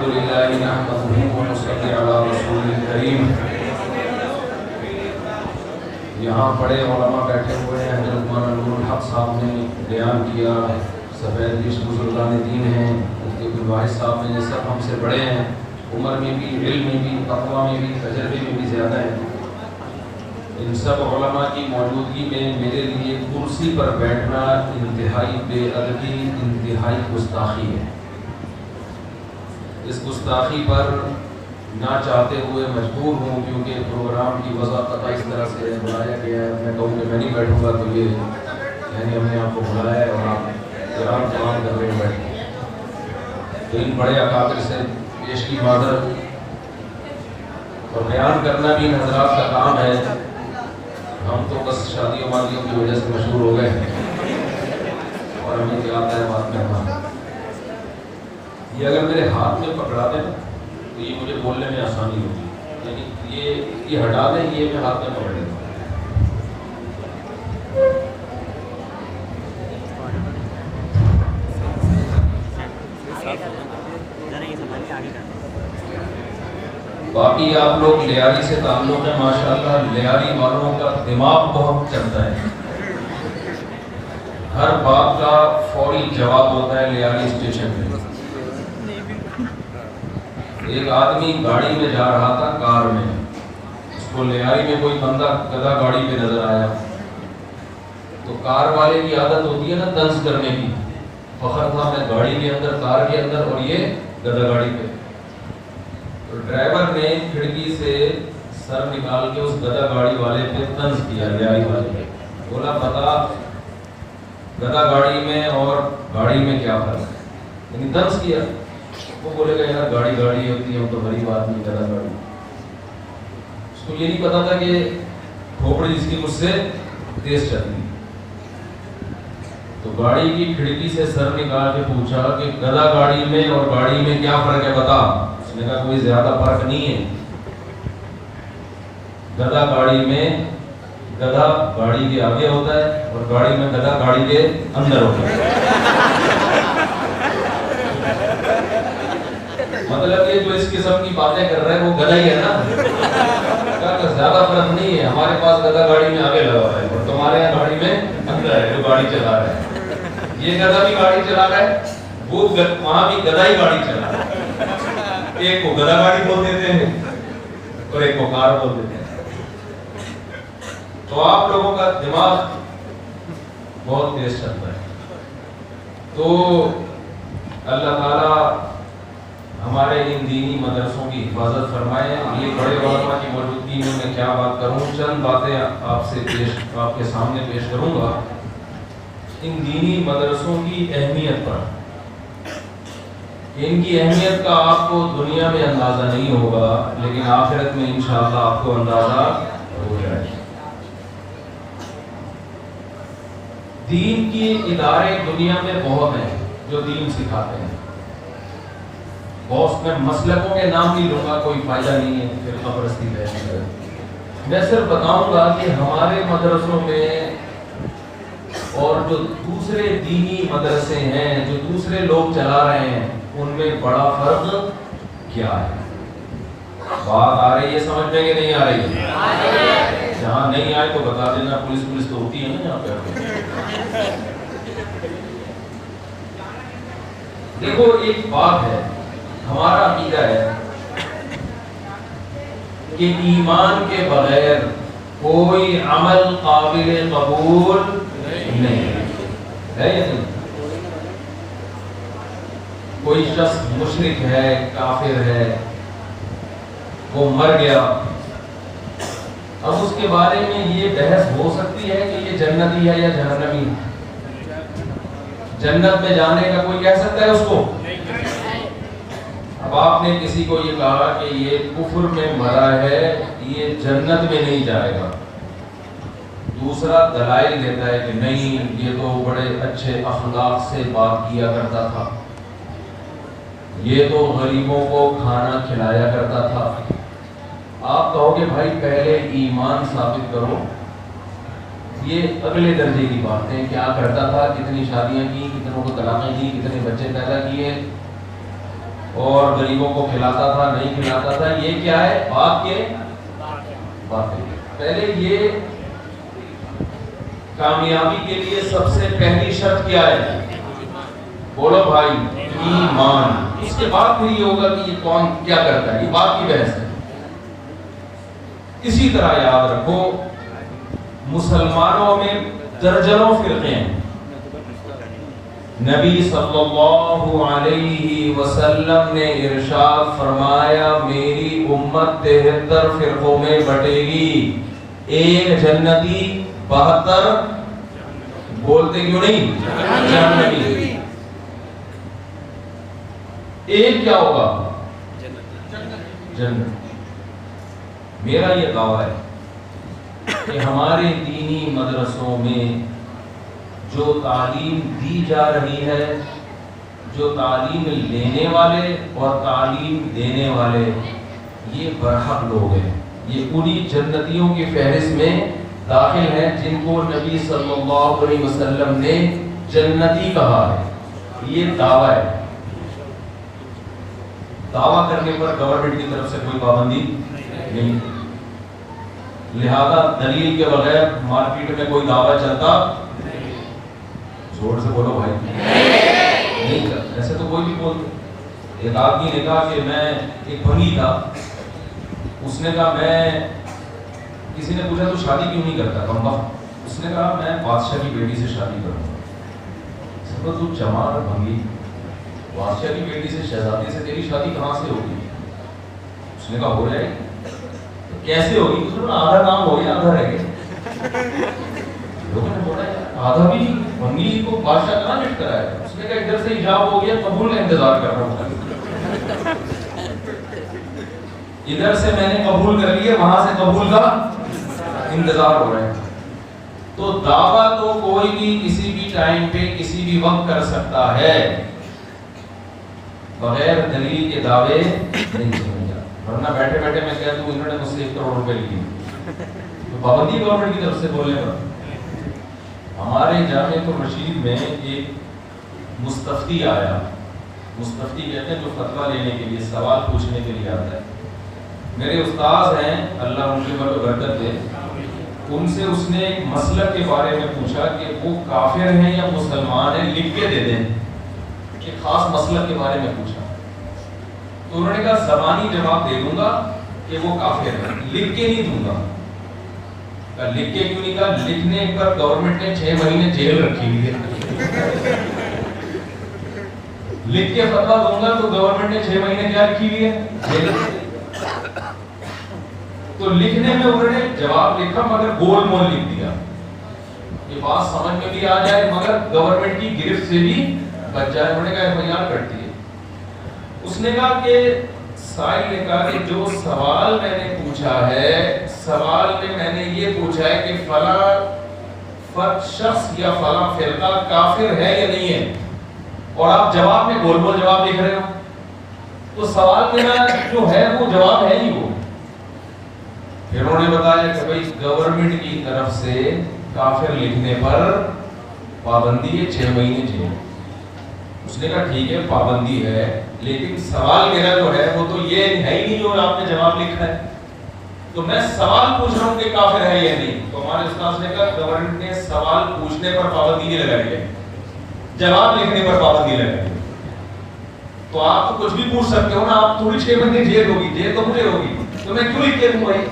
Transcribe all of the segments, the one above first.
الحمدللہ نحمدہ ونصلی علی رسول الکریم۔ یہاں بڑے علماء بیٹھے ہوئے ہیں، حضرت مولانا نور الحق صاحب نے بیان کیا، سفید ریش بزرگان دین ہیں، مفتی عبدالواحد صاحب نے، یہ سب ہم سے بڑے ہیں، عمر میں بھی، علم میں بھی، تقویٰ میں بھی، تجربے میں بھی زیادہ ہیں۔ ان سب علماء کی موجودگی میں میرے لیے کرسی پر بیٹھنا انتہائی بے ادبی، انتہائی گستاخی ہے۔ اس گستاخی پر نہ چاہتے ہوئے مجبور ہوں، کیونکہ پروگرام کی وضاحت اس طرح سے بنایا گیا ہے۔ میں کہوں کہ میں نہیں بیٹھوں گا تو یہ یعنی ہم نے آپ کو بلایا ہے اور آپ قرآن تمام کر رہے بیٹھے، تو ان بڑے اکابر سے پیش کی معذرت، اور بیان کرنا بھی ان حضرات کا کام ہے۔ ہم تو بس شادیوں وادیوں کی وجہ سے مشہور ہو گئے اور ہمیں کیا آتا ہے بات کرنا۔ یہ اگر میرے ہاتھ میں پکڑا دیں تو یہ مجھے بولنے میں آسانی ہوگی، یعنی یہ ہٹا دیں، یہ میں ہاتھ میں پکڑ لیتا ہوں۔ باقی آپ لوگ لیاری سے تعلق ہے ماشاءاللہ، لیاری والوں کا دماغ بہت چلتا ہے، ہر بات کا فوری جواب ہوتا ہے لیاری اسٹیشن میں۔ ایک آدمی گاڑی میں جا رہا تھا، کار میں، اس کو لیاری میں کوئی بندہ گدھا گاڑی پہ نظر آیا، تو کار والے کی عادت ہوتی ہے نا طنز کرنے کی، فخر تھا میں گاڑی کے اندر، کار کے اندر، اور یہ گدھا گاڑی پہ، تو ڈرائیور نے کھڑکی سے سر نکال کے اس گدھا گاڑی والے پہ طنز کیا، لیاری والے پہ، بولا بتا گدھا گاڑی میں اور گاڑی میں کیا فرق ہے، یعنی طنز کیا۔ وہ بولے گا یار گاڑی گاڑی ہوتی ہے، ہم تو غریب آدمی، گدھا گاڑی۔ اس کو یہ نہیں پتا تھا کہ کھوپڑی اس کی مجھ سے تیز چلتی۔ تو گاڑی کی کھڑکی سے سر نکال کے پوچھا کہ گدھا گاڑی میں اور گاڑی میں کیا فرق ہے بتا۔ اس نے کہا کوئی زیادہ فرق نہیں ہے، گدھا گاڑی میں گدھا گاڑی کے آگے ہوتا ہے اور گاڑی میں گدھا گاڑی کے اندر ہوتا ہے۔ مطلب یہ جو اس قسم کی باتیں کر رہا ہے وہ گدھا ہی ہے نا، کہا زیادہ فرق نہیں ہے، ہمارے پاس گدھا گاڑی میں آگے لگا ہوا ہے اور تمہارے یہاں گاڑی میں اندر ہے جو گاڑی چلا رہا ہے۔ یہ گدھا بھی گاڑی چلا رہا ہے، وہ وہاں بھی گدھا ہی گاڑی چلا رہا ہے۔ ایک کو گدھا گاڑی بول دیتے ہیں اور ایک کو کار بول دیتے ہیں۔ تو آپ لوگوں کا دماغ بہت تیز چلتا ہے، تو اللہ تعالیٰ ہمارے ان دینی مدرسوں کی حفاظت فرمائے۔ یہ بڑے علماء کی موجودگی میں میں کیا بات کروں، چند باتیں آپ کے سامنے پیش کروں گا ان دینی مدرسوں کی اہمیت پر۔ ان کی اہمیت کا آپ کو دنیا میں اندازہ نہیں ہوگا، لیکن آخرت میں انشاءاللہ آپ کو اندازہ ہو جائے گا۔ دین کے ادارے دنیا میں بہت ہیں جو دین سکھاتے ہیں، بہت میں مسلکوں کے نام نہیں لوں گا، کوئی فائدہ نہیں ہے فرقہ پرستی ہے۔ میں صرف بتاؤں گا کہ ہمارے مدرسوں میں اور جو دوسرے دینی مدرسے ہیں جو دوسرے لوگ چلا رہے ہیں ان میں بڑا فرق کیا ہے۔ بات آ رہی ہے سمجھ میں کہ نہیں آ رہی ہے؟ جہاں نہیں آئے تو بتا دینا، پولیس تو ہوتی ہے نا یہاں پہ۔ دیکھو ایک بات ہے، ہمارا عقیدہ ہے کہ ایمان کے بغیر کوئی عمل قابل قبول نہیں ہے یا نہیں؟ کوئی شخص مشرک ہے، کافر ہے، وہ مر گیا، اب اس کے بارے میں یہ بحث ہو سکتی ہے کہ یہ جنتی ہے یا جہنمی ہے؟ جنت میں جانے کا کوئی کہہ سکتا ہے اس کو؟ اب آپ نے کسی کو یہ کہا کہ یہ کفر میں مرا ہے، یہ جنت میں نہیں جائے گا، دوسرا دلائل دیتا ہے کہ نہیں یہ تو بڑے اچھے اخلاق سے بات کیا کرتا تھا، یہ تو غریبوں کو کھانا کھلایا کرتا تھا۔ آپ کہو کہ بھائی پہلے ایمان ثابت کرو، یہ اگلے درجے کی باتیں، کیا کرتا تھا، کتنی شادیاں کی، کتنوں کو طلاقیں دی، کتنے بچے پیدا کیے، اور غریبوں کو کھلاتا تھا نہیں کھلاتا تھا، یہ کیا ہے؟ بات کے باطل۔ پہلے یہ کامیابی کے لیے سب سے پہلی شرط کیا ہے؟ بولو بھائی، ایمان۔ اس کے بعد پھر یہ ہوگا کہ یہ کون کیا کرتا ہے، یہ بات کی بحث ہے۔ اسی طرح یاد رکھو، مسلمانوں میں درجنوں فرقے ہیں۔ نبی صلی اللہ علیہ وسلم نے ارشاد فرمایا میری امت 73 فرقوں میں بٹے گی، ایک جنتی 72 بولتے کیوں نہیں جہنمی۔ ایک کیا ہوگا؟ جنت۔ میرا یہ دعویٰ ہے کہ ہمارے دینی مدرسوں میں جو تعلیم دی جا رہی ہے، جو تعلیم لینے والے اور تعلیم دینے والے، یہ برحق لوگ ہیں، یہ انہی جنتیوں کی فہرست میں داخل ہیں جن کو نبی صلی اللہ علیہ وسلم نے جنتی کہا ہے۔ یہ دعویٰ ہے۔ دعویٰ کرنے پر گورنمنٹ کی طرف سے کوئی پابندی نہیں، لہذا دلیل کے بغیر مارکیٹ میں کوئی دعویٰ چلتا، زور سے بولو بھائی، نہیں چلتا۔ ایسے تو کوئی بھی بولتے۔ ایک آدمی نے کہا کہ میں ایک بھنگی تھا، اس نے کہا میں، کسی نے پوچھا تو شادی کیوں نہیں کرتا کمبخت؟ اس نے کہا میں بادشاہ کی بیٹی سے شادی کروں گا۔ تو جمال بھنگی، بادشاہ کی بیٹی سے، شہزادی سے تیری شادی کہاں سے ہوگی؟ اس نے کہا ہو جائے گی۔ کیسے ہوگی؟ اس نے کہا آدھا کام ہو گیا، آدھا رہ گیا۔ لوگوں نے بولا آدھا بھی بھنگی کو بادشاہ کہاں لٹ کرایا؟ اس نے کہا ادھر سے حجاب ہو گیا، قبول کا انتظار کر رہا ہوں۔ ادھر سے میں نے قبول کر لیا، وہاں سے قبول کا انتظار ہو رہا ہے۔ تو دعویٰ تو کوئی بھی کسی بھی ٹائم پہ کسی بھی وقت کر سکتا ہے، بغیر دلیل کے دعوے نہیں سمجھا۔ ورنہ بیٹھے بیٹھے میں کہہ دوں انہوں نے مجھ سے 1 کروڑ روپے لیے، تو پابندی گورنمنٹ کی طرف سے بولنے پر۔ ہمارے جامعۃ الرشید میں ایک مستفتی آیا، مستفتی کہتے ہیں جو فتویٰ لینے کے لیے، سوال پوچھنے کے لیے آتا ہے۔ میرے استاذ ہیں، اللہ ان کے بڑے برکت دے، ان سے اس نے ایک مسلک کے بارے میں پوچھا کہ وہ کافر ہیں یا مسلمان ہیں، لکھ کے دے دیں۔ ایک خاص مسلک کے بارے میں پوچھا، تو انہوں نے کہا زبانی جواب دے دوں گا کہ وہ کافر ہے، لکھ کے نہیں دوں گا۔ کہا لکھ کے کیوں نہیں؟ کہا لکھنے پر گورنمنٹ نے 6 مہینے جیل رکھی ہوئی ہے۔ لکھ کے فتویٰ دوں گا تو گورنمنٹ نے 6 مہینے کیا رکھی ہوئی ہے؟ جیل۔ تو لکھنے میں انہوں نے جواب لکھا مگر گول مول لکھ دیا، یہ بات سمجھ میں بھی آ جائے مگر گورنمنٹ کی گرفت سے بھی بچ جائے۔ انہوں نے کہا FIR کر دی ہے۔ اس نے کہا کہ سائل نے کہا کہ جو سوال میں نے پوچھا ہے، سوال میں نے یہ پوچھا ہے کہ فلاں شخص یا فلاں فرقہ کافر ہے یا نہیں ہے، اور آپ جواب میں گول مول جواب لکھ رہے ہو، تو سوال میرا جو ہے وہ جواب ہے ہی وہ۔ پھر انہوں نے بتایا کہ بھائی گورنمنٹ کی طرف سے کافر لکھنے پر پابندی ہے 6 مہینے جیل۔ اس نے کہا ٹھیک ہے پابندی ہے، لیکن سوال میرا جو ہے وہ تو یہ ہے ہی نہیں جو آپ نے جواب لکھا ہے، تو میں سوال پوچھ رہا ہوں کہ کافر ہے یا نہیں۔ تو ہمارے استاد نے کہا گورنمنٹ نے سوال پوچھنے پر پابندی نہیں لگائی ہے، جواب لکھنے پر پابندی لگائی ہے۔ تو آپ تو کچھ بھی پوچھ سکتے ہو نا، آپ تھوڑی 6 مہینے جیل ہوگی، جیل تو مجھے ہوگی، تو میں کیوں لکھ کے دوں بھائی؟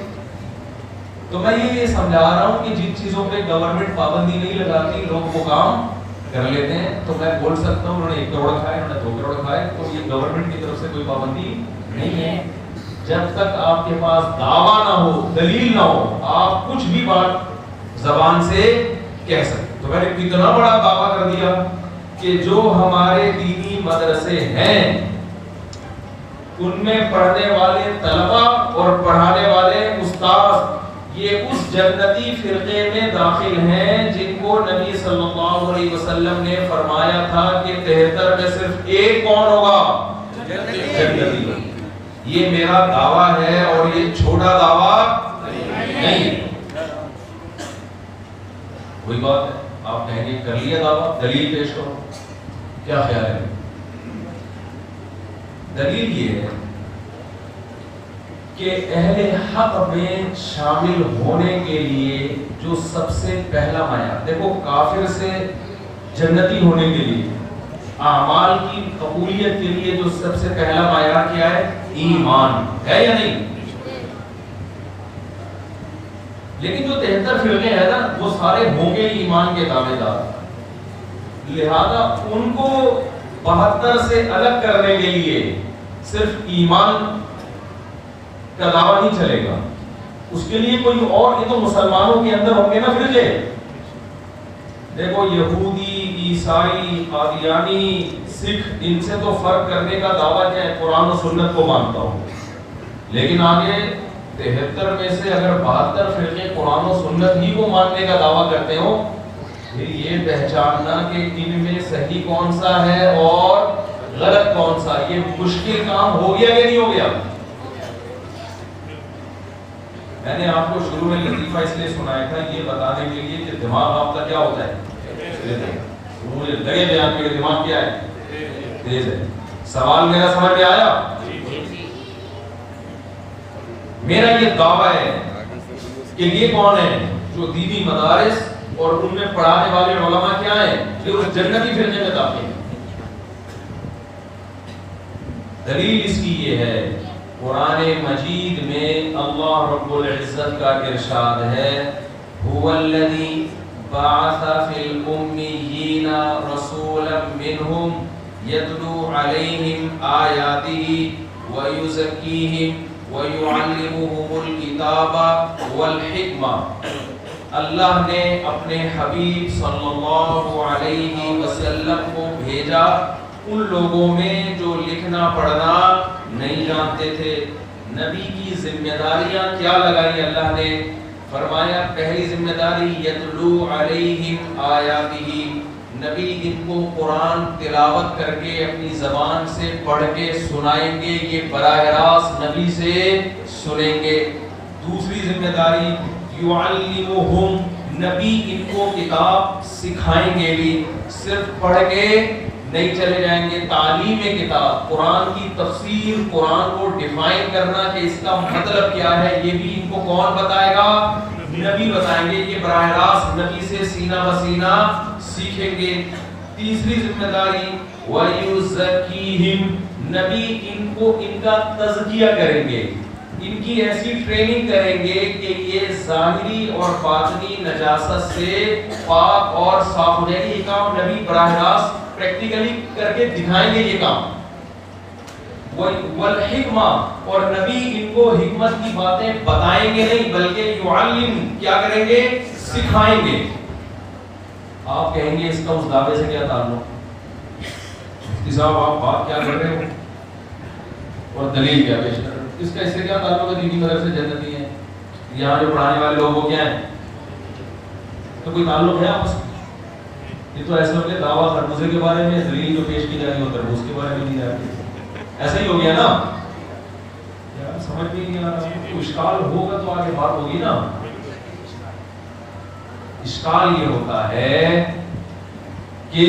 تو میں یہ سمجھا رہا ہوں کہ جن چیزوں پہ گورنمنٹ پابندی نہیں لگاتی لوگ وہ کام کر لیتے ہیں۔ تو میں بول سکتا ہوں انہوں نے 1 کروڑ کھائے، انہوں نے 2 کروڑ کھائے، تو یہ گورنمنٹ کی طرف سے کوئی پابندی نہیں ہے۔ جب تک آپ کے پاس دعویٰ نہ ہو، دلیل نہ ہو، آپ کچھ بھی بات زبان سے کہہ سکتے۔ تو میں نے اتنا بڑا دعویٰ کر دیا کہ جو ہمارے دینی مدرسے ہیں ان میں پڑھنے والے طلبہ اور پڑھانے والے استاد یہ اس جنتی فرقے میں داخل ہیں جن کو نبی صلی اللہ علیہ وسلم نے فرمایا تھا کہ 73 میں صرف ایک کون ہوگا؟ جنتی۔ یہ میرا دعویٰ ہے اور یہ چھوٹا دعویٰ نہیں۔ وہی بات ہے، آپ کہیں گے کر لیا دعویٰ، دلیل پیش کرو، کیا خیال ہے؟ دلیل یہ ہے کہ اہل حق میں شامل ہونے کے لیے جو سب سے پہلا معیار، دیکھو کافر سے جنتی ہونے کے لیے، اعمال کی قبولیت کے لیے جو سب سے پہلا معیار کیا ہے؟ ایمان ہے یا نہیں؟ لیکن جو 73 فرقے ہیں نا وہ سارے ہوں گے ایمان کے دعوے دار، لہذا ان کو 72 سے الگ کرنے کے لیے صرف ایمان کا دعویٰ نہیں چلے گا، اس کے لیے کوئی اور، یہ تو مسلمانوں کے اندر ہوں گے نا فرقے، دیکھو یہودی، عیسائی، قادیانی، سکھ، ان سے تو فرق کرنے کا دعویٰ کیا ہے؟ قرآن و سنت کو مانتا ہوں، لیکن آگے 73 میں سے اگر 72 فرقے قرآن و سنت ہی کو ماننے کا دعویٰ کرتے ہو، پھر یہ پہچاننا کہ ان میں صحیح کون سا ہے اور غلط کون سا، یہ مشکل کام ہو گیا کہ نہیں ہو گیا؟ میں نے آپ کو شروع میں لطیفہ اس لیے سنایا تھا یہ بتانے کے لیے کہ دماغ آپ کا کیا ہوتا ہے؟ مجھے لگے بیان کے دماغ کیا ہے؟ تیز ہے۔ سوال میرا سمجھ میں آیا؟ میرا یہ دعویٰ ہے کہ یہ کون ہے جو دینی مدارس اور ان میں پڑھانے والے علماء کیا ہیں جو اس جنتی فرقے میں داخل ہیں۔ دلیل اس کی یہ ہے، قرآن مجید میں اللہ رب العزت کا ارشاد ہے، هو الذی بعث فی الأمیین رسولا منہم یتلو علیہم آیاتہ ویزکیہم وَيُعَلِّمُهُمُ الْكِتَابَ وَالْحِکْمَةَ، اللہ نے اپنے حبیب صلی اللہ علیہ وسلم کو بھیجا ان لوگوں میں جو لکھنا پڑھنا نہیں جانتے تھے۔ نبی کی ذمہ داریاں کیا لگائی اللہ نے؟ فرمایا پہلی ذمہ داری یتلو علیہم آیاتہ، نبی ان کو قرآن تلاوت کر کے اپنی زبان سے پڑھ کے سنائیں گے، یہ براہ راست نبی سے سنیں گے۔ دوسری ذمہ داری یعلمہم، نبی ان کو کتاب سکھائیں گے بھی، صرف پڑھ کے نہیں چلے جائیں گے، تعلیم کتاب، قرآن کی تفسیر، قرآن کو ڈیفائن کرنا کہ اس کا مطلب کیا ہے، یہ بھی ان کو کون بتائے گا؟ نبی بتائیں گے، یہ براہ راست نبی سے سینہ بسینہ سیکھیں گے۔ تیسری ذمہ داری وَيُزَكِّيهِمْ، نبی ان کو ان کا تزکیہ کریں گے، ان کی ایسی ٹریننگ کریں گے کہ یہ ظاہری اور باطنی نجاست سے پاک اور صاف ہو جائے گی۔ یہ کام نبی براہ راست پریکٹیکلی کر کے دکھائیں گے، یہ کام۔ والحکمہ، اور نبی ان کو حکمت کی باتیں بتائیں گے نہیں بلکہ یعلم، کیا کریں گے؟ سکھائیں گے۔ آپ کہیں گے اس کا اس دعوے سے کیا تعلق؟ مفتی صاحب آپ بات کیا کر رہے ہو اور دلیل کیا پیش کر رہے ہو؟ اس کا اس سے کیا تعلق ہے؟ دینی مدرسے جنتی ہیں، یہاں جو پڑھانے والے لوگ وہ کیا ہیں؟ تو کوئی تعلق ہے آپس میں؟ یہ تو ایسے ہو گیا دعویٰ خربوزے کے بارے میں، دلیل جو پیش کی جا رہی ہے تربوز کے بارے میں دی جا رہی ہے، ایسا ہی ہو گیا نا؟ یار سمجھ میں نہیں آ رہا، کوئی اشکال ہوگا تو آگے بات ہوگی نا۔ اشکال یہ ہوتا ہے کہ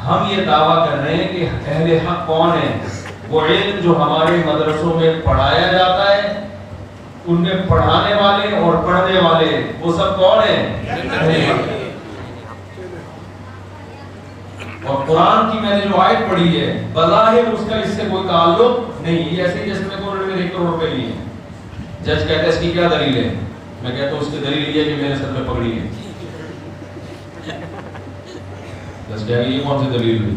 ہم یہ دعویٰ کر رہے ہیں کہ اہل حق کون ہیں؟ وہ علم جو ہمارے مدرسوں میں پڑھایا جاتا ہے، ان میں پڑھانے والے اور پڑھنے والے وہ سب کون ہیں؟ اور قرآن کی میں نے جو آیت پڑھی ہے بظاہر اس کا اس سے کوئی تعلق نہیں ہے، ایسے جیسے میں کو 1 کروڑ روپے لیے، جج کہتا ہے اس کی کیا دلیل ہے؟ میں کہتا ہوں اس کی دلیل یہ ہے کہ میرے سر پہ پگڑی ہے۔ جج کہے گا یہ کون سی دلیل ہوئی؟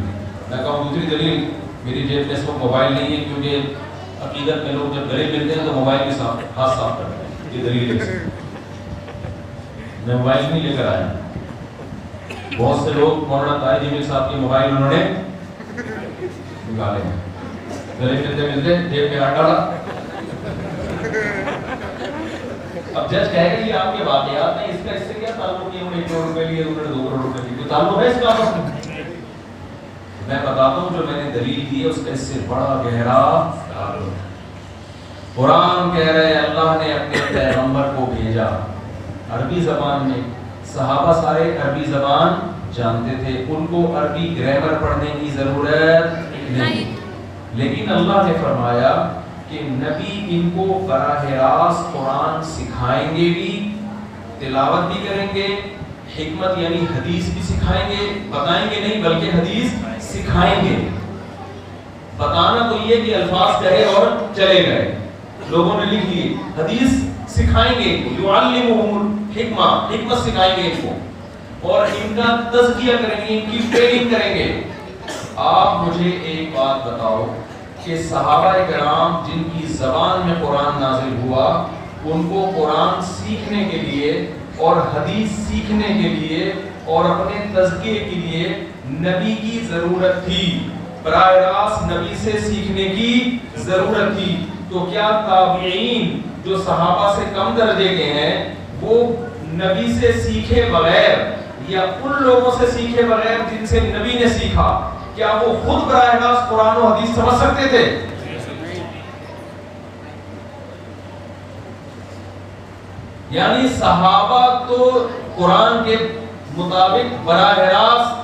میں کہوں دوسری دلیل، میری جیب میں اس وقت موبائل نہیں ہے کیونکہ عقیدت میں لوگ جب گلے ملتے ہیں تو موبائل کے ہاتھ صاف کرتے ہیں، یہ دلیل ہے۔ میں موبائل نہیں لے کر آیا، بہت سے لوگ مولانا طاہر جمیل صاحب کے موبائل انہوں نے نکالے ہیں، گلے ملتے ملتے جیب میں ہاتھ ڈالا۔ اب جج کہے گا یہ آپ کے واقعات ہیں، اس کا اس سے کیا تعلق ہے؟ 1 کروڑ روپے لیے، انہوں نے 2 کروڑ روپے لیے، کوئی تعلق ہے اس کا آپس میں؟ میں بتاتا ہوں جو میں نے دلیل دی ہے اس کا اس سے بڑا گہرا تعلق ہے۔ قرآن کہہ رہے ہیں اللہ نے اپنے پیغمبر کو بھیجا عربی زبان میں، صحابہ سارے عربی زبان جانتے تھے، ان کو عربی گرامر پڑھنے کی ضرورت نہیں. لیکن اللہ نے فرمایا کہ نبی ان کو براہ راست قرآن سکھائیں گے بھی, تلاوت بھی کریں گے, حکمت یعنی حدیث بھی سکھائیں گے, بتائیں گے نہیں بلکہ حدیث سکھائیں گے. بتانا تو یہ کہ الفاظ کہے اور چلے گئے, لوگوں نے لکھ لیے, حدیث سکھائیں گے, یعلمہم الحکمہ, حکمت سکھائیں گے ان کو, اور ان کا تزکیہ کریں گے, ان کی ٹریننگ کریں گے. آپ مجھے ایک بات بتاؤ کہ صحابہ کرام جن کی زبان میں قرآن نازل ہوا, ان کو قرآن سیکھنے کے لیے اور حدیث سیکھنے کے لیے اور اپنے تزکیے کے لیے نبی کی ضرورت تھی, براہ راست نبی سے سیکھنے کی ضرورت تھی. تو کیا تابعین جو صحابہ سے کم درجے کے ہیں وہ نبی سے سیکھے بغیر یا ان لوگوں سے سیکھے بغیر جن سے نبی نے سیکھا, کیا وہ خود براہ راست قرآن و حدیث سمجھ سکتے تھے؟ یعنی صحابہ تو قرآن کے مطابق براہ راست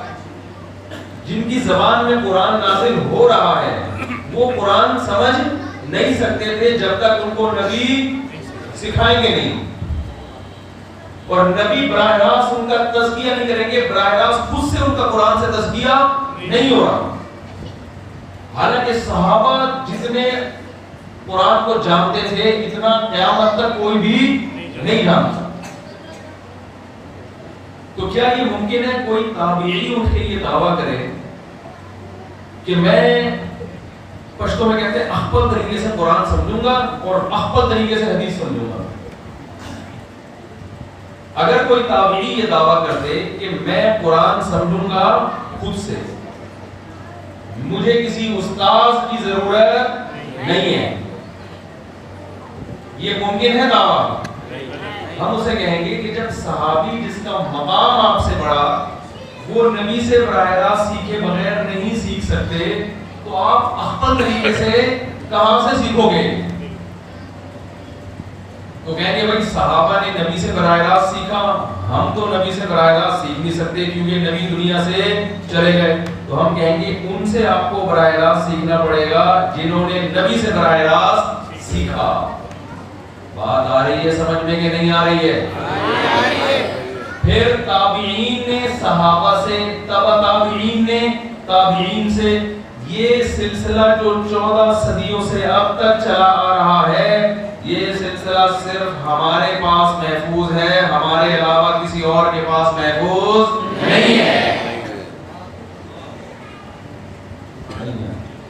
جن کی زبان میں قرآن نازل ہو رہا ہے وہ قرآن سمجھ نہیں سکتے تھے جب تک ان کو نبی سکھائیں گے نہیں, اور نبی براہ راست ان کا تزکیہ نہیں کریں گے, براہ راست خود سے ان کا قرآن سے تزکیہ نہیں ہو رہا. حالانکہ صحابہ جتنے قرآن کو جانتے تھے اتنا قیامت تک کوئی بھی نہیں جانتا. تو کیا یہ ممکن ہے کوئی تابعی اٹھ کے یہ دعویٰ کرے کہ میں پشتو میں کہتے ہیں اخبل طریقے سے قرآن سمجھوں گا اور اخبل طریقے سے حدیث سمجھوں گا؟ اگر کوئی تابعی یہ دعویٰ کرتے کہ میں قرآن سمجھوں گا خود سے, مجھے کسی استاذ کی ضرورت نہیں ہے, یہ ممکن ہے دعویٰ؟ ہم اسے کہیں گے کہ جب صحابی جس کا مقام آپ سے بڑا وہ نبی سے براہ راست سیکھے بغیر نہیں سیکھ سکتے تو آپ اخبل طریقے سے کہاں سے سیکھو گے؟ تو کہیں گے بھائی صحابہ نے نبی سے براہ راست سیکھا, ہم تو نبی سے براہ راست سیکھ نہیں سکتے کیونکہ نبی دنیا سے چلے گئے. تو ہم کہیں گے ان سے آپ کو براہ راست سیکھنا پڑے گا جنہوں نے نبی سے براہ راست سیکھا. بات آ رہی ہے سمجھ میں کہ نہیں آ رہی ہے؟ پھر تابعین نے صحابہ سے, تبع تابعین نے تابعین سے, یہ سلسلہ جو 14 صدیوں سے اب تک چلا آ رہا ہے یہ سلسلہ صرف ہمارے پاس محفوظ ہے, ہمارے علاوہ کسی اور کے پاس محفوظ نہیں ہے.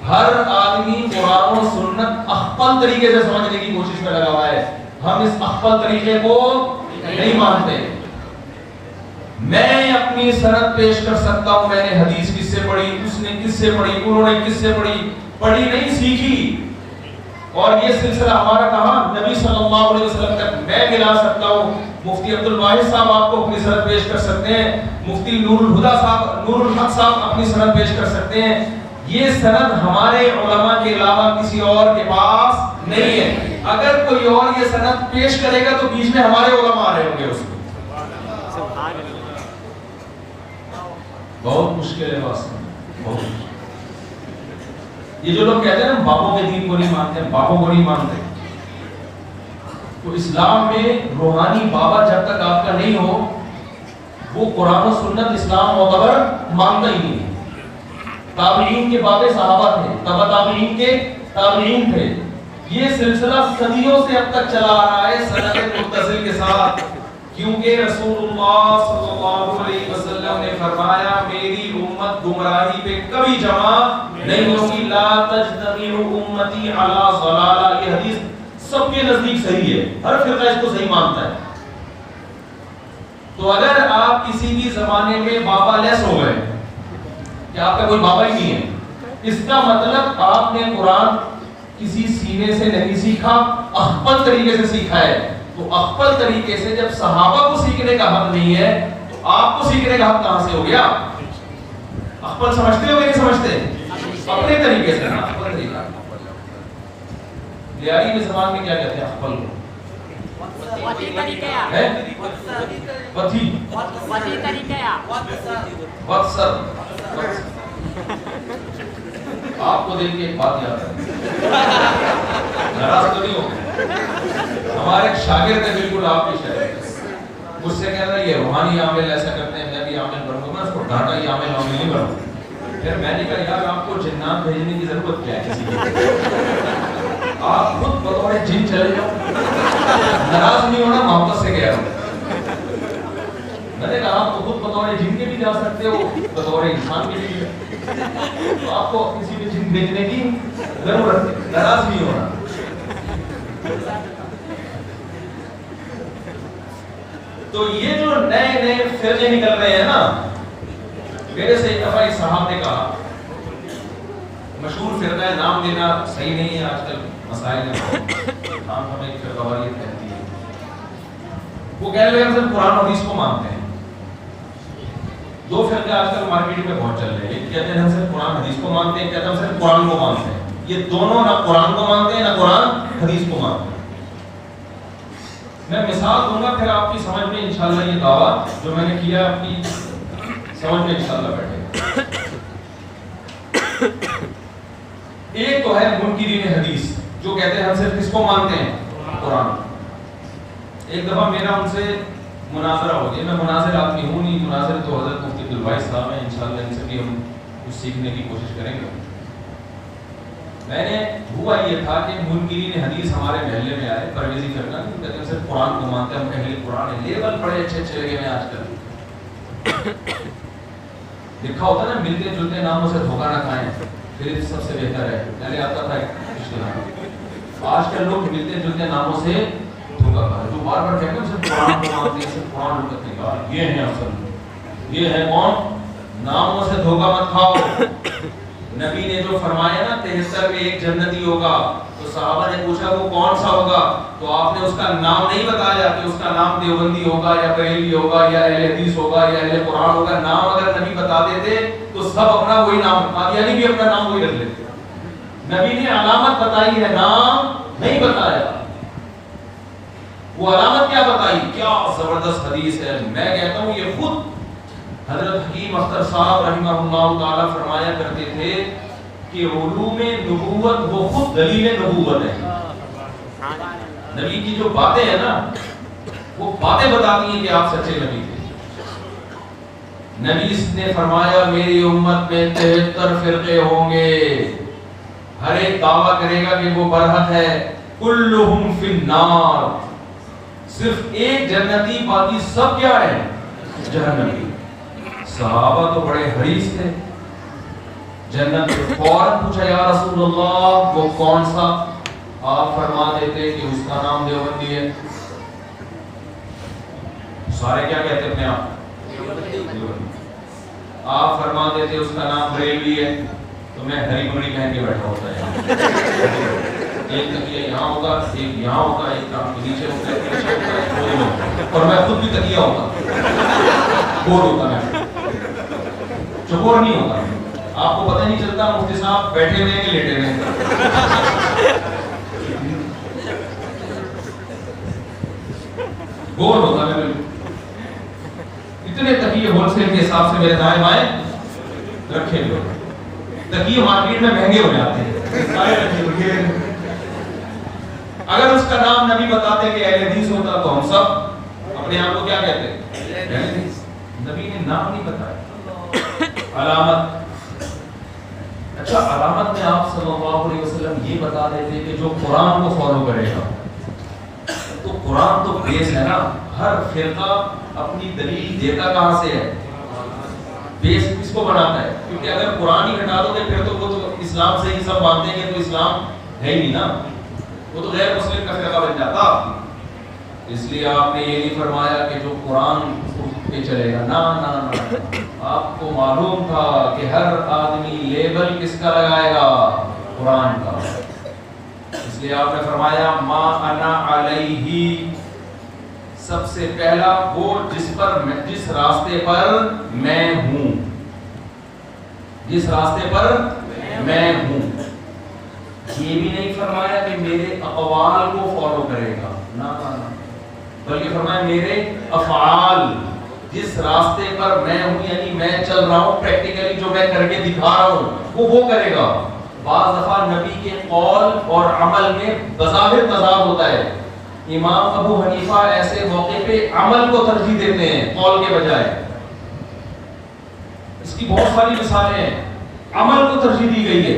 ہر آدمی قرآن و سنت اخبل طریقے سے سمجھنے کی کوشش میں لگا ہوا ہے. ہم اس اخبل طریقے کو نہیں مانتے. میں اپنی سند پیش کر سکتا ہوں, میں نے حدیث کس سے پڑھی, اس نے کس سے پڑھی, انہوں نے کس سے پڑھی, پڑھی نہیں سیکھی. اور یہ سلسلہ ہمارا کہاں, نبی صلی اللہ علیہ وسلم تک میں ملا سکتا ہوں. مفتی عبد الواحد صاحب آپ کو اپنی سند پیش کر سکتے ہیں, مفتی نور الہدیٰ صاحب, نور الحق صاحب اپنی سند پیش کر سکتے ہیں. یہ سند ہمارے علماء کے علاوہ کسی اور کے پاس نہیں ہے. اگر کوئی اور یہ سند پیش کرے گا تو بیچ میں ہمارے علماء آ رہے ہوں گے اس میں. بہت مشکل ہے بات سمجھنا, بہت مشکل. یہ جو لوگ کہتے ہیں نا باپوں کے دین کو نہیں مانتے, باپوں کو نہیں مانتے, تو اسلام میں روحانی بابا جب تک آپ کا نہیں ہو وہ قرآن و سنت اسلام معتبر مانتا ہی نہیں. تابعین کے بابے صحابہ تھے, تبع تابعین کے تابعین تھے. یہ سلسلہ صدیوں سے اب تک چلا آ رہا ہے سند متصل کے ساتھ, کیونکہ رسول اللہ صلی اللہ علیہ وسلم نے فرمایا میری امت گمراہی پہ کبھی جمع نہیں ہوگی, لا تجتمع امتی علی ضلالہ. یہ حدیث سب کے نزدیک صحیح ہے, ہر فرقہ اس کو صحیح مانتا ہے. تو اگر آپ کسی بھی زمانے میں بابا لیس ہو گئے کہ آپ کا کوئی بابا ہی نہیں ہے, اس کا مطلب آپ نے قرآن کسی سینے سے نہیں سیکھا, اخبل طریقے سے سیکھا ہے. تو اخبل طریقے سے جب صحابہ کو سیکھنے کا حق نہیں ہے تو آپ کو سیکھنے کا حق کہاں سے ہو گیا؟ اخبل سمجھتے ہو کہ نہیں سمجھتے؟ اپنے طریقے سے نا, اخبل طریقہ. لیاری میں زبان میں کیا کہتے ہیں اخبل کو؟ وتی طریقہ ہے, وتی طریقہ, واتسر. آپ کو دیکھ کے ایک بات یاد ہے، ناراض تو نہیں ہو گئے؟ ہمارے ایک شاگرد ہے، بالکل آپ کے شاگرد، مجھ سے کہہ رہا ہے یہ روحانی عامل ایسا کرتے ہیں، میں بھی عامل بنوں گا، اس کو ڈانٹا یہ عامل نہیں بنوں۔ پھر میں نے کہا یار آپ کو جنات بھیجنے کی ضرورت کیا ہے کسی کی؟ آپ خود بطور جن چلے جاؤ، ناراض نہیں ہونا، محبت سے کہہ رہا ہوں۔ میں نے کہا آپ تو خود بطور جن کے بھی جا سکتے ہو، بطور انسان کے بھی، تو آپ کو کسی بھی جن بھیجنے کی ضرورت ہے، ناراض نہیں ہونا۔ تو یہ جو نئے نئے فرقے نکل رہے ہیں نا، میرے سے ایک دفعہ ایک صاحب نے کہا، مشہور فرقہ ہے، نام لینا صحیح نہیں ہے، آج کل مسائل ہیں، نام ہمیں فرقہ واریت کہتی ہے، وہ کہہ رہے ہیں ہم صرف قرآن حدیث کو مانتے ہیں۔ دو فرقے آج کل مارکیٹ میں بہت چل رہے ہیں، ایک کہتے ہیں ہم صرف قرآن حدیث کو مانتے ہیں، کہتے ہیں ہم صرف قرآن کو مانتے ہیں۔ یہ دونوں نہ قرآن کو مانتے ہیں نہ قرآن حدیث کو مانتے ہیں۔ میں مثال دوں گا، پھر آپ کی سمجھ میں انشاءاللہ یہ دعویٰ جو میں نے کیا آپ کی سمجھ میں انشاءاللہ بیٹھے۔ ایک تو ہے منکرین حدیث، جو کہتے ہیں ہم صرف کس کو مانتے ہیں؟ قرآن۔ ایک دفعہ میرا ان سے مناظرہ ہو گیا، میں مناظر آدمی ہوں نہیں، مناظر تو حضرت مفتی عبدالوائس صاحب ہیں، انشاءاللہ ان سے بھی ہم کچھ سیکھنے کی کوشش کریں گے۔ میں نے ہوا یہ تھا کہ منکرین حدیث ہمارے محلے میں آئے، پرویزی فرقہ نہیں، کہتے ہیں صرف قرآن کو مانتے ہیں، ہم اہل قرآن ہیں، لیبل بڑے اچھے اچھے لگے ہیں آج کل، لکھا ہوتا ہے نا ملتے جلتے ناموں سے دھوکہ نہ کھائیں، پھر سب سے بہتر ہے، پہلے آتا تھا اشتہار، آج کل لوگ ملتے جلتے ناموں سے دھوکہ کھائیں، جو بار بار کہتے ہیں صرف قرآن کو مانتے ہیں، صرف قرآن کو کرتے ہیں، یہ ہے اصل، یہ ہے کون؟ ناموں سے دھوکہ مت کھاؤ۔ نبی نے جو فرمایا نا 73 میں ایک جنتی ہوگا، تو صحابہ نے پوچھا وہ کون سا ہوگا، تو آپ نے اس کا نام نہیں بتایا کہ اس کا نام دیوبندی ہوگا یا بریلوی ہوگا یا اہل حدیث ہوگا یا اہل قرآن ہوگا۔ نام اگر نبی بتا دیتے تو سب اپنا وہی نام، قادیانی بھی اپنا نام وہی رکھ لیتے۔ نبی نے علامت بتائی ہے، نام نہیں بتایا۔ وہ علامت کیا بتائی؟ کیا زبردست حدیث ہے، میں کہتا ہوں یہ خود حضرت حکیم اختر صاحب رحمہ اللہ تعالی فرمایا کرتے تھے کہ علوم نبوت وہ خود دلیل نبوت ہے۔ نبی کی جو باتیں ہیں نا، وہ باتیں بتاتی ہیں کہ آپ سچے نبی تھے۔ نبی نے فرمایا میری امت میں 73 فرقے ہوں گے، ہر ایک دعویٰ کرے گا کہ وہ برحق ہے، کلہم فی النار، صرف ایک جنتی، باقی سب کیا ہے؟ جہنمی۔ صحابہ تو بڑے حریص تھے، جنت فوراً پوچھا یا رسول اللہ وہ کون سا؟ آپ فرما دیتے کہ اس کا نام دیوبندی ہے۔ سارے کیا کہتے اپنے آپ؟ آپ فرما دیتے اس کا نام بریلوی ہے، تو میں ہری بڑی پہن کے بیٹھا ہوتا ہے، ایک تکیہ یہاں ہوگا، ایک یہاں ہوگا، ایک کام کے نیچے ہوگا، ایک نیچے ہوگا، اور میں خود بھی تکیہ ہوگا، گول ہوتا ہے، چکور نہیں ہوتا۔ آپ کو پتہ نہیں چلتا مفتی صاحب بیٹھے ہوئے ہیں کہ لیٹے ہوئے ہیں۔ گول ہوتا ہے بالکل۔ اتنے تکیے ہول سیل کے حساب سے میرے دائیں بائیں رکھے ہوئے، تکیے مارکیٹ میں مہنگے ہو جاتے ہیں، سارے رکھے ہوئے۔ اگر اس کا نام نبی بتاتے کہ اہل حدیث ہوتا تو ہم سب اپنے آپ کو کیا کہتے ہیں؟ نبی نے نام نہیں بتایا۔ علامت، اچھا علامت میں آپ صلی اللہ علیہ وسلم یہ بتا دیتے کہ جو قرآن کو فالو کرے گا، تو قرآن تو بیس ہے نا، ہر فرقہ اپنی دلیل دیتا کہاں سے ہے؟ بیس کس کو بناتا ہے؟ کیونکہ اگر قرآن ہی ہٹا دو گے پھر تو وہ تو اسلام سے ہی سب مانتے ہیں کہ تو اسلام ہے ہی نہیں نا، وہ تو غیر مسلم کا فرقہ بن جاتا۔ اس لیے آپ نے یہ نہیں فرمایا کہ جو قرآن پہ چلے گا، نا نا نا، آپ کو معلوم تھا کہ ہر آدمی لیبل کس کا لگائے گا؟ قرآن کا۔ اس لیے آپ نے فرمایا ما انا علیہ، سب سے پہلا وہ جس راستے پر میں ہوں، جس راستے پر میں ہوں۔ یہ بھی نہیں فرمایا کہ میرے اقوال کو فالو کرے گا، نہ بلکہ فرمایا میرے افعال، جس راستے پر میں ہوں، یعنی میں چل رہا ہوں، پریکٹیکلی جو میں کر کے دکھا رہا ہوں وہ کرے گا۔ بعض دفعہ نبی کے قول اور عمل میں بظاہر تضاد ہوتا ہے. امام ابو حنیفہ ایسے موقع پہ عمل کو ترجیح دیتے ہیں قول کے بجائے. اس کی بہت ساری مثالیں ہیں. عمل کو ترجیح دی گئی ہے.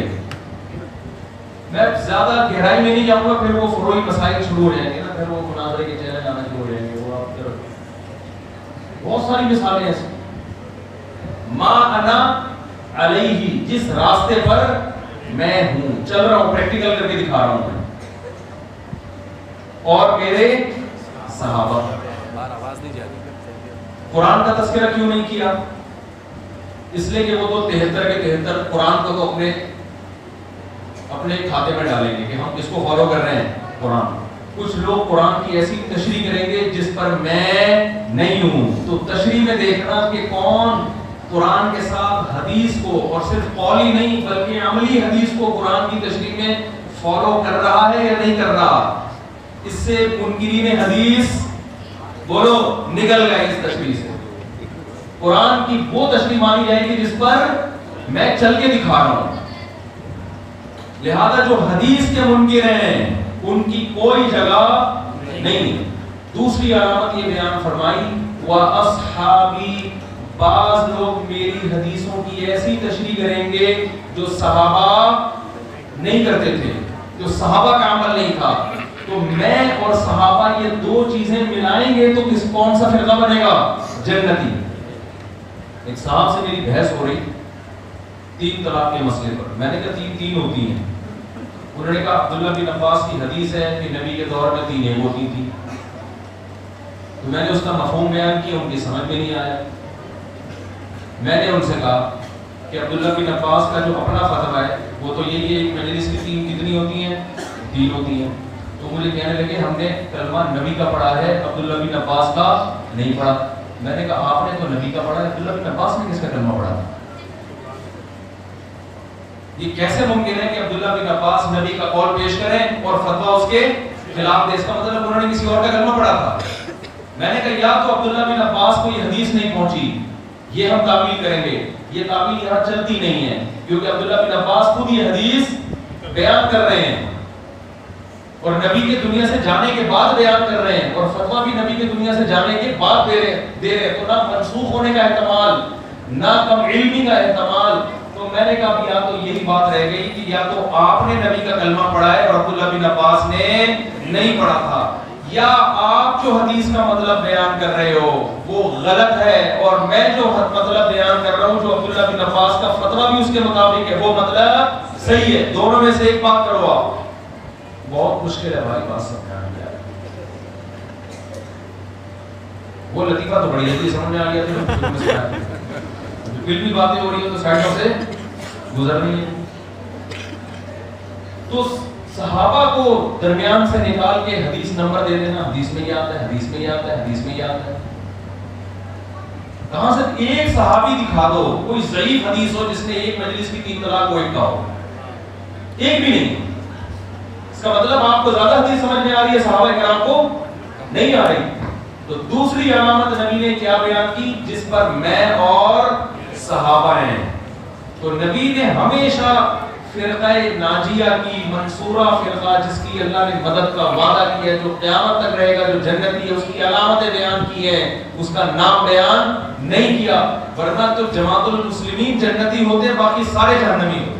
میں زیادہ گہرائی میں نہیں جاؤں گا, پھر وہ فروعی مسائل شروع ہو جائیں گے نا, پھر وہ مناظرے کے چینل آنا شروع ہو جائیں گے. وہ آپ بہت ساری مثالیں ہیں. ما انا علیہ, جس راستے پر میں ہوں, چل رہا ہوں, پریکٹیکل کر کے دکھا رہا ہوں, اور میرے صحابہ. قرآن کا تذکرہ کیوں نہیں کیا؟ اس لیے کہ وہ تو 73 کے 73 قرآن کو تو اپنے کھاتے میں ڈالیں گے کہ ہم کس کو فالو کر رہے ہیں, قرآن. کچھ لوگ قرآن کی ایسی تشریح کریں گے جس پر میں نہیں ہوں. تو تشریح میں دیکھنا کہ کون قرآن کے ساتھ حدیث کو, اور صرف قولی نہیں بلکہ عملی حدیث کو قرآن کی تشریح میں فالو کر رہا ہے یا نہیں کر رہا. اس سے منکرین حدیث بولو نکل گئے اس تشریح سے. قرآن کی وہ تشریح مانی جائے گی جس پر میں چل کے دکھا رہا ہوں. لہذا جو حدیث کے منکر ہیں ان کی کوئی جگہ نہیں. دوسری علامت یہ بیان فرمائی, وَأَصْحَابِي, بعض لوگ میری حدیثوں کی ایسی تشریح کریں گے جو صحابہ نہیں کرتے تھے, جو صحابہ کا عمل نہیں تھا. تو میں اور صحابہ یہ دو چیزیں ملائیں گے تو کون سا فرقہ بنے گا؟ جنتی. ایک صاحب سے میری بحث ہو رہی 3 طلاق کے مسئلے پر. میں نے کہا 3 ہوتی ہیں. انہوں نے کہا عبداللہ بن عباس کی حدیث ہے کہ نبی کے دور میں 3 ہوتی تھی. تو میں نے اس کا مفہوم بیان کیا, ان کی سمجھ میں نہیں آیا. میں نے ان سے کہا کہ عبداللہ بن عباس کا جو اپنا فتویٰ ہے وہ تو یہی ہے, مجلس کی 3 کتنی ہوتی ہیں؟ 3 ہوتی ہیں. تو مجھے کہنے لگے ہم نے کلمہ نبی کا پڑھا ہے, عبداللہ بن عباس کا نہیں پڑھا. میں نے کہا آپ نے تو نبی کا پڑھا ہے, عبداللہ بن عباس نے کس کا کلمہ پڑھا تھا؟ یہ کیسے ممکن ہے کہ عبداللہ بن عباس نبی کا قول پیش کریں اور فتویٰ اس کے خلاف دے؟ اس کا مطلب انہوں نے کسی اور کا کلمہ پڑھا تھا. میں نے کہا یا تو عبداللہ بن عباس کو یہ حدیث نہیں پہنچی, یہ ہم تعویل کریں گے. یہ تعویل یہاں چلتی نہیں ہے کیونکہ عبداللہ بن عباس خود یہ حدیث بیان کر رہے ہیں اور نبی کے دنیا سے جانے کے بعد بیان کر رہے ہیں, اور فتویٰ بھی نبی کے دنیا سے جانے کے بعد دے رہے ہیں. تو نہ منسوخ ہونے کا احتمال, نہ کم علمی کا احتمال. تو میں نے کہا یا تو یہی بات رہ گئی کہ یا تو آپ نے نبی کا کلمہ پڑھا ہے اور عبداللہ بن عباس نے نہیں پڑھا تھا, یا آپ جو حدیث کا مطلب بیان کر رہے ہو وہ غلط ہے, اور میں جو مطلب بیان کر رہا ہوں جو عبداللہ بن عباس کا فتویٰ بھی اس کے مطابق ہے وہ مطلب صحیح ہے. دونوں میں سے ایک بات کرو آپ. بہت مشکل ہے بھائی بات سمجھانا. وہ لطیفہ تو بڑی جلدی سمجھ میں آ گیا تھا, فلمی باتیں ہو رہی ہیں تو سائڈوں سے گزرنی ہے. تو صحابہ کو درمیان سے نکال کے حدیث نمبر دے دینا, حدیث میں یہ آتا ہے, حدیث میں یہ آتا ہے, حدیث میں یہ آتا ہے. کہاں سے ایک صحابی دکھا دو کوئی ضعیف حدیث ہو جس نے ایک مجلس کی 3 طلاق کو ایک کا ہو, ایک بھی نہیں. اس کا مطلب آپ کو زیادہ حدیث سمجھ میں آ رہی ہے, صحابہ کرام کو نہیں آ رہی. تو دوسری علامت نبی نے کیا بیان کی؟ جس پر میں اور صحابہ ہیں. تو نبی نے ہمیشہ فرقہ ناجیہ کی, منصورہ فرقہ جس کی اللہ نے مدد کا وعدہ کیا ہے, جو قیامت تک رہے گا, جو جنتی ہے, اس کی علامتیں بیان کی ہیں, اس کا نام بیان نہیں کیا. ورنہ تو جماعت المسلمین جنتی ہوتے ہیں, باقی سارے جہنمی ہوتے.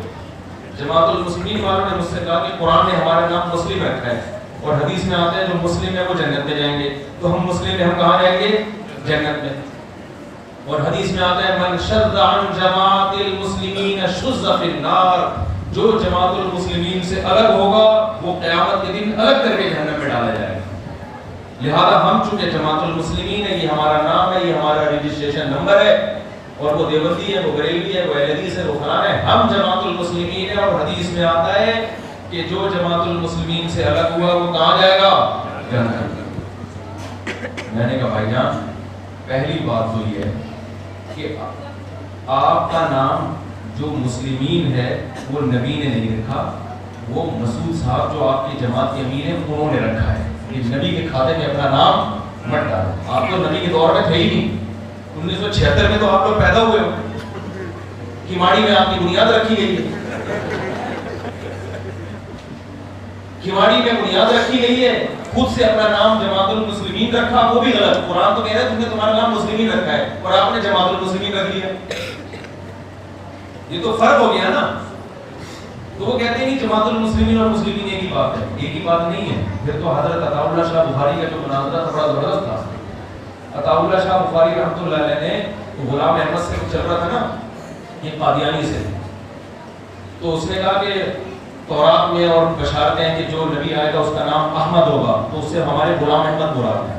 جماعت المسلمین والوں نے مجھ سے کہا کہ قرآن نے ہمارا نام مسلم رکھا ہے اور حدیث میں آتا ہے جو مسلم ہے وہ جنت میں جائیں گے. تو ہم مسلم ہیں, ہم کہاں جائیں گے؟ جنت میں. اور حدیث میں آتا ہے من شذ عن جماعت المسلمین شذ فی النار, جو جماعت المسلمین سے الگ ہوگا وہ قیامت کے دن الگ کر کے جہنم میں ڈالا جائے گا. لہذا ہم چونکہ جماعت المسلمین ہے, یہ ہمارا نام ہے, یہ ہمارا رجسٹریشن نمبر ہے, اور وہ دیوبندی ہے, وہ بریلوی ہے, وہ اہل حدیث ہے, وہ فلاں ہے, ہم جماعت المسلمین ہے. اور حدیث میں آتا ہے کہ جو جماعت المسلمین سے الگ ہوا وہ کہاں جائے گا؟ جنت. میں نے کہا بھائی جان پہلی بات تو یہ ہے کہ آپ کا نام جو مسلمین ہے وہ نبی نے نہیں رکھا, وہ مسعود صاحب جو آپ کی جماعت کے امیر ہیں انہوں نے رکھا ہے. کہ نبی کے کھاتے میں اپنا نام مت ڈالو. آپ تو نبی کے دور میں تھے ہی نہیں. 1976 میں تو آپ لوگ پیدا ہوئے ہو, کیماڑی میں آپ کی بنیاد رکھی گئی ہے. کھماڑی میں بنیاد رکھی گئی ہے، خود سے اپنا نام جماعت المسلمین رکھا، وہ بھی غلط. قرآن تو کہہ رہا ہے تم نے تمہارا نام مسلمین رکھا ہے اور آپ نے جماعت المسلمین رکھ لیا. یہ تو فرق ہو گیا نا. تو وہ کہتے ہیں کہ جماعت المسلمین اور مسلمین ایک ہی بات ہے. ایک ہی بات نہیں ہے. پھر تو حضرت عطا اللہ شاہ بخاری کا جو مناظرہ تھا بڑا زبردست تھا. عطا اللہ شاہ بخاری رحمۃ اللہ علیہ نے غلام احمد سے چل رہا تھا نا یہ قادیانی سے، تو اس نے کہا کہ تورات میں اور بشارتیں ہیں کہ جو نبی آئے گا اس کا نام احمد ہوگا، تو اس سے ہمارے غلام احمد مراد ہے.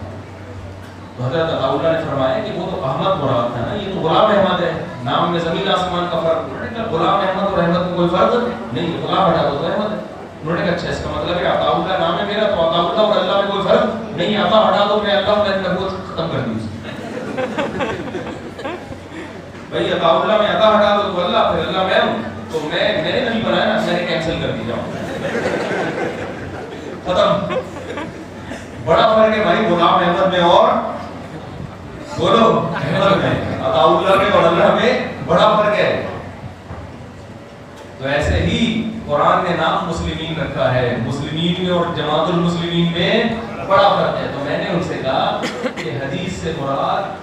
تو حضرت عطا اللہ نے فرمایا کہ وہ تو احمد مراد ہے نا، یہ تو غلام احمد ہے، نام میں زمین آسمان کا فرق. انہوں نے کہا غلام احمد اور احمد میں کوئی فرق نہیں، غلام ہٹا دو تو احمد ہے. انہوں نے کہا اچھا اس کا مطلب ہے عطا اللہ نام ہے میرا، تو عطا اللہ اور اللہ میں کوئی فرق نہیں، عطا ہٹا دو میں اللہ میں نبوت ختم کر دی. بھائی عطا اللہ میں عطا ہٹا دو تو اللہ، پھر اللہ میں ہوں، تو میں نے نہیں بنایا نا، میں نے کینسل کر دی جاؤں ختم. بڑا فرق ہے بھائی غلام احمد میں اور بولو احمد میں، عطا اللہ میں اور اللہ میں بڑا فرق ہے. تو ایسے ہی قرآن نے نام مسلمین رکھا ہے، مسلمین میں اور جماعت المسلمین میں بڑا فرق ہے. تو میں نے ان سے کہا کہ حدیث سے مراد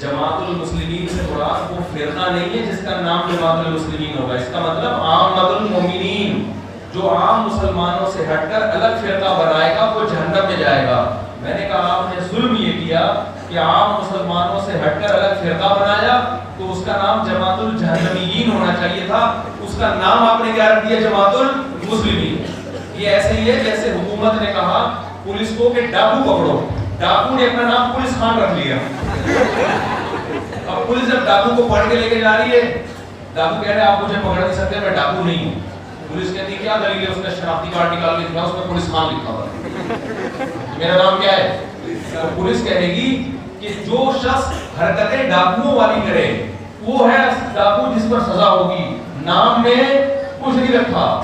جماعت المسلمین سے مراد وہ فرقہ نہیں ہے جس کا نام جماعت المسلمین ہوگا. اس کا مطلب عامۃ المؤمنین، جو عام مسلمانوں سے ہٹ کر الگ فرقہ بنائے گا وہ جہنم میں جائے گا. میں نے کہا آپ نے ظلم یہ کیا کہ عام مسلمانوں سے ہٹ کر الگ فرقہ بنایا، تو اس کا نام جماعت الجہنمیین ہونا چاہیے تھا، اس کا نام آپ نے کیا رکھ دیا جماعت المسلمین. یہ ایسے ہی ہے جیسے حکومت نے کہا پولیس کو کہ ڈاکو پکڑو، ڈاکو نے اپنا نام پولیس خان رکھ لیا. اب پولیس جب ڈاکو کو پکڑ کے لے کے جا رہی ہے، ڈاکو کہہ رہے آپ مجھے پکڑ نہیں سکتے، میں ڈاکو نہیں ہوں. پولیس کہتی کیا دلیل ہے؟ اس نے شناختی کارڈ نکال کے دکھایا، اس میں پولیس خان لکھا ہوا، میرا نام کیا ہے؟ پولیس کہے گی کہ جو شخص حرکتیں ڈاکوؤں والی کرے وہ ہے ڈاکو جس پر سزا ہوگی، نام میں کچھ نہیں رکھا.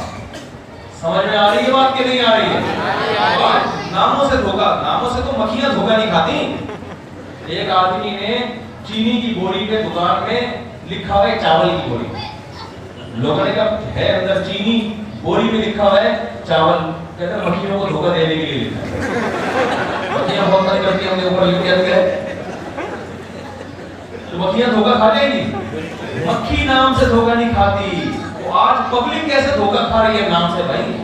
سمجھ میں آ رہی ہے بات کہ نہیں آ رہی ہے؟ ناموں سے دھوکا، ناموں سے تو مکھیاں دھوکا نہیں کھاتی. ایک آدمی نے چینی کی گولی پہ دکان میں لکھا ہوا ہے چاول کی گولی، لوگوں نے کہا ہے اندر چینی، گولی میں لکھا ہوا ہے چاول. کہتے ہیں مکھیوں کو دھوکا دینے کے لیے لکھا ہے. مکھیاں بہت ساری کرتی ہیں اوپر لکھ دیا ہے تو مکھیاں دھوکا کھا جائیں گی؟ مکھی نام سے دھوکا نہیں کھاتی. وہ آج پبلک کیسے دھوکا کھا رہی ہے نام سے بھائی.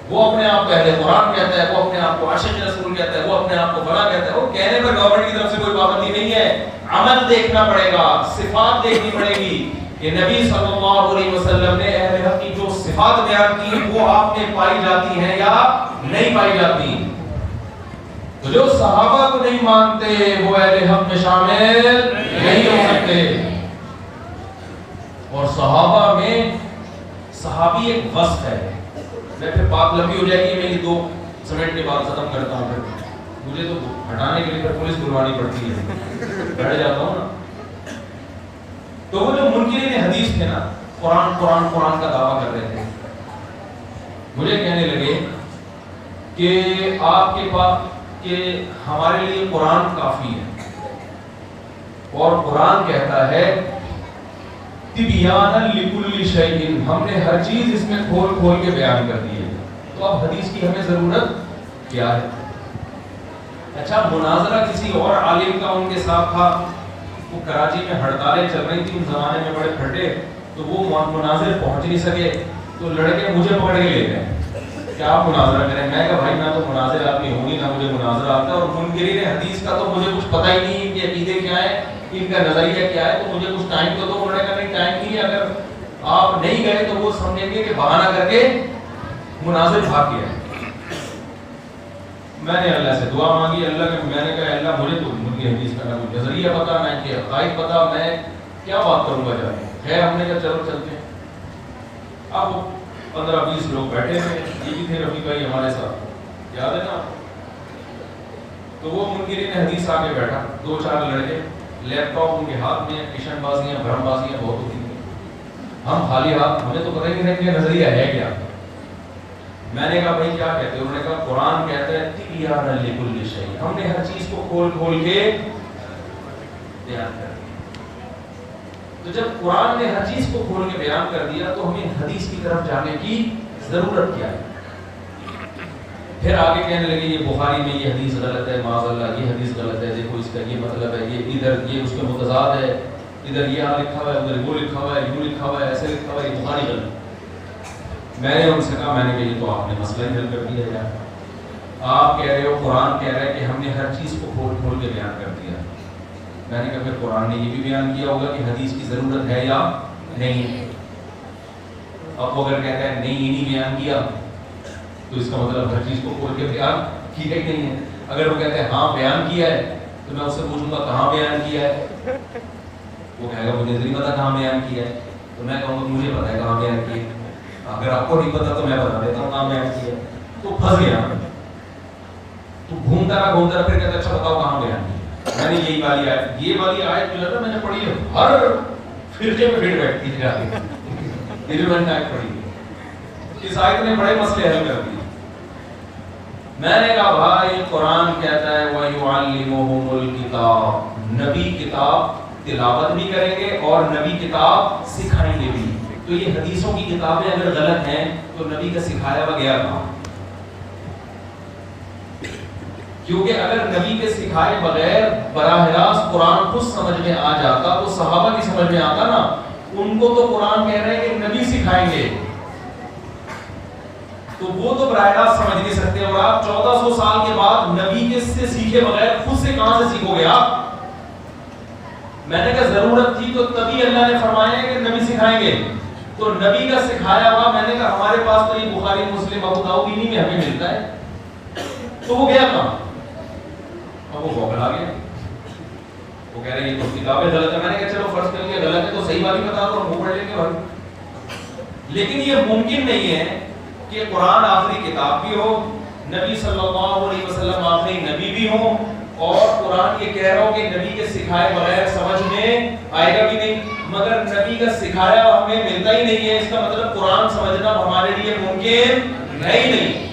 وہ اپنے آپ کو اہل قرآن کہتا ہے، وہ اپنے آپ کو عاشق رسول کہتا ہے، وہ اپنے آپ کو بڑا کہتا ہے. وہ کہنے پر گورنمنٹ کی طرف سے کوئی پابندی نہیں ہے، عمل دیکھنا پڑے گا، صفات دیکھنی پڑے گی کہ نبی صلی اللہ علیہ وسلم نے اہل حق کی جو صفات بیان کی وہ آپ میں پائی جاتی ہیں یا نہیں پائی جاتی. تو جو صحابہ کو نہیں مانتے وہ اہل حق میں شامل نہیں ہو سکتے. اور صحابہ میں صحابی ایک وصف ہے. میں پھر بات لمبی ہو جائے گی، میں یہ 2 سمنٹ کے بعد ختم کرتا ہوں. پھر مجھے تو ہٹانے کے لیے پھر پولیس بلوانی پڑتی ہے، بیٹھ جاتا ہوں نا. تو وہ جو منکرین حدیث تھے نا، قرآن قرآن قرآن کا دعویٰ کر رہے تھے، مجھے کہنے لگے کہ آپ کے پاس کہ ہمارے لیے قرآن کافی ہے، اور قرآن کہتا ہے تبیانا لکل شیء، ہم نے ہر چیز اس میں کھول کھول کے بیان کر دی ہے. تو اب حدیث کی ہمیں ضرورت کیا ہے؟ اچھا مناظرہ کسی اور عالم کا ان کے ساتھ تھا، وہ کراچی میں ہڑتالیں چل رہی تھی ان زمانے میں بڑے پھٹے، تو وہ مناظر پہنچ نہیں سکے، تو لڑکے مجھے پکڑ کے لے گئے کہ آپ مناظرہ کریں. میں کہا بھائی میں تو مناظر آدمی ہوں گی، نہ مجھے مناظرہ آتا ہے، اور منکرین حدیث کا تو مجھے کچھ پتہ ہی نہیں کہ عقیدے کیا ہے، ان کا نظریہ کیا ہے، تو مجھے کچھ ٹائم تو دو. انہوں نے کہا نہیں ٹائم نہیں ہے، اگر آپ نہیں گئے تو وہ سمجھیں گے کہ بہانہ کر کے مناظر بھاگ گیا. میں نے اللہ سے دعا مانگی، اللہ کے میں نے کہا اللہ مجھے تو منکر حدیث کا نہ کوئی نظریہ پتا، نہ ان کے عقائد پتا، میں کیا بات کروں گا جا کے. خیر ہم نے کہا چلو چلتے ہیں. اب 15-20 لوگ بیٹھے تھے، یہ بھی تھے رفیق بھائی ہمارے ساتھ، یاد ہے نا. تو وہ منکرین حدیث آ کے بیٹھا، 2-4 لڑکے، لیپ ٹاپ ان کے ہاتھ میں، کشن بازیاں بھرم بازیاں بہت ہوتی تھیں. ہم خالی ہاتھ، ہمیں تو پتہ ہی نہیں کہ نظریہ ہے کیا. میں نے کہا بھائی کیا کہتے ہیں؟ انہوں نے کہا قرآن کہتا ہے تبیانا لکل شیء، ہم نے ہر چیز کو کھول کھول کے بیان کر دیا. تو جب قرآن نے ہر چیز کو کھول کے بیان کر دیا تو ہمیں حدیث کی طرف جانے کی ضرورت کیا ہے؟ پھر آگے کہنے لگے یہ بخاری میں یہ حدیث غلط ہے، معاذ اللہ یہ حدیث غلط ہے، دیکھو اس کا یہ مطلب ہے، یہ ادھر یہ اس میں متضاد ہے، ادھر یہ لکھا ہوا ہے، ادھر وہ لکھا ہوا ہے، یوں لکھا ہوا ہے، ایسے لکھا ہوا ہے، یہ بخاری غلط۔ میں نے ان سے کہا، میں نے کہا یہ تو آپ نے مسئلہ ہی حل کر دیا ہے، آپ کہہ رہے ہو قرآن کہہ رہا ہے کہ ہم نے ہر چیز کو کھول کھول کے بیان کر دیا۔ میں نے کہا پھر قرآن نے یہ بھی بیان کیا ہوگا کہ حدیث کی ضرورت ہے یا نہیں۔ اب وہ اگر کہتا ہے نہیں یہ نہیں بیان کیا تو اس کا مطلب ہر چیز کو کھول کے بیان کیا ہی نہیں ہے۔ اگر وہ کہتے ہیں ہاں بیان کیا ہے تو میں اس سے پوچھوں گا کہاں بیان کیا ہے، وہ کہے گا مجھے نہیں پتا کہاں بیان کیا ہے، تو میں کہوں گا مجھے پتا ہے کہاں بیان کیا ہے، اگر آپ کو نہیں پتا تو میں بتا دیتا ہوں کہاں بیان کیا ہے۔ تو پھنس گیا، تو گھومتا رہا پھر کہتا اچھا بتاؤ کہاں بیان کیا۔ میں نے یہی والی آیت، یہ والی آیت جو ہے نا میں نے پڑھی ہے، ہر فرقے میں بھیڑ بیٹھتی ہے، یہ جو میں نے آیت پڑھی ہے، اس آیت نے بڑے مسئلے حل کر دیے۔ میں نے کہا بھائی قرآن کہتا ہے وَيُعَلِّمُهُمُ الْكِتَابَ، نبی کتاب تلاوت بھی کریں گے اور نبی کتاب سکھائیں گے بھی۔ تو یہ حدیثوں کی کتابیں اگر غلط ہیں تو نبی کا سکھایا ہوا گیا کہاں؟ کیونکہ اگر نبی کے سکھائے بغیر براہ راست قرآن خود سمجھ میں آ جاتا تو صحابہ کی سمجھ میں آتا نا، ان کو تو قرآن کہہ رہے ہیں کہ نبی سکھائیں گے، تو وہ تو براہ راست سمجھ نہیں سکتے، اور آپ 1400 سال کے بعد نبی کے سے سیکھے بغیر خود سے کہاں سے سیکھو گے آپ؟ میں نے کہا ضرورت تھی تو تبھی اللہ نے فرمایا کہ نبی سکھائیں گے، تو نبی کا سکھایا ہوا میں نے کہا ہمارے پاس تو یہ بخاری مسلم ابو داؤد انہی میں ہمیں ملتا ہے، تو وہ گیا کہاں؟ اب وہ بوکھلا گیا، وہ کہہ رہے ہیں یہ تو کتابیں غلط ہے۔ میں نے کہا چلو فرض کر لیا غلط ہے تو صحیح والی بتا دو اور وہ پڑھ لیں گے بھائی۔ لیکن یہ ممکن نہیں ہے کہ قرآن آخری کتاب بھی ہو، نبی صلی اللہ علیہ وسلم آخری نبی بھی ہوں، اور قرآن یہ کہہ رہا ہو کہ نبی کے سکھائے بغیر سمجھ میں آئے گا بھی نہیں، مگر نبی کا سکھایا ہمیں ملتا ہی نہیں ہے، اس کا مطلب قرآن سمجھنا ہمارے لیے ممکن ہے ہی نہیں۔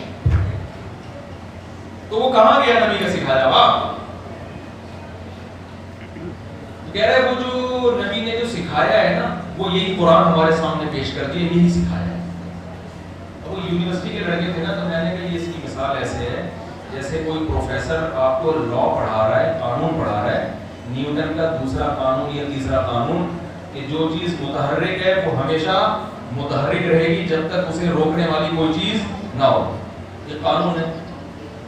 تو وہ کہاں گیا نبی کا سکھایا ہوا؟ کہہ رہے وہ جو نبی نے جو سکھایا ہے نا وہ یہی قرآن ہمارے سامنے پیش کر دیا، یہی سکھایا ہے۔ وہ یونیورسٹی کے لڑکے تھے نا، تو میں نے کہا یہ اس کی مثال ایسے ہے جیسے کوئی پروفیسر آپ کو لا پڑھا رہا ہے، قانون پڑھا رہا ہے، نیوٹن کا دوسرا قانون یا تیسرا قانون کہ جو چیز متحرک ہے وہ ہمیشہ متحرک رہے گی جب تک اسے روکنے والی کوئی چیز نہ ہو، یہ قانون ہے۔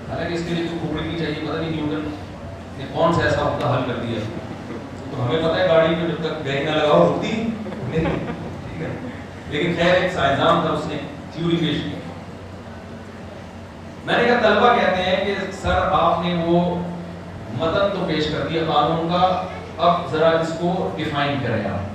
حالانکہ اس کے لیے تو کھوپڑی نہیں چاہیے، پتہ نہیں نیوٹن نے کون سا ایسا ہوتا حل کر دیا، تو ہمیں پتہ ہے گاڑی میں جب تک بریک نہ لگاؤ رکتی نہیں، ٹھیک ہے، لیکن خیر ایک سائنسدان تھا اس نے تھیوری پیش کی۔ میں نے کہا طلبہ کہتے ہیں کہ سر آپ نے وہ متن تو پیش کر دیا قانون کا، اب ذرا اس کو ڈیفائن کریں آپ۔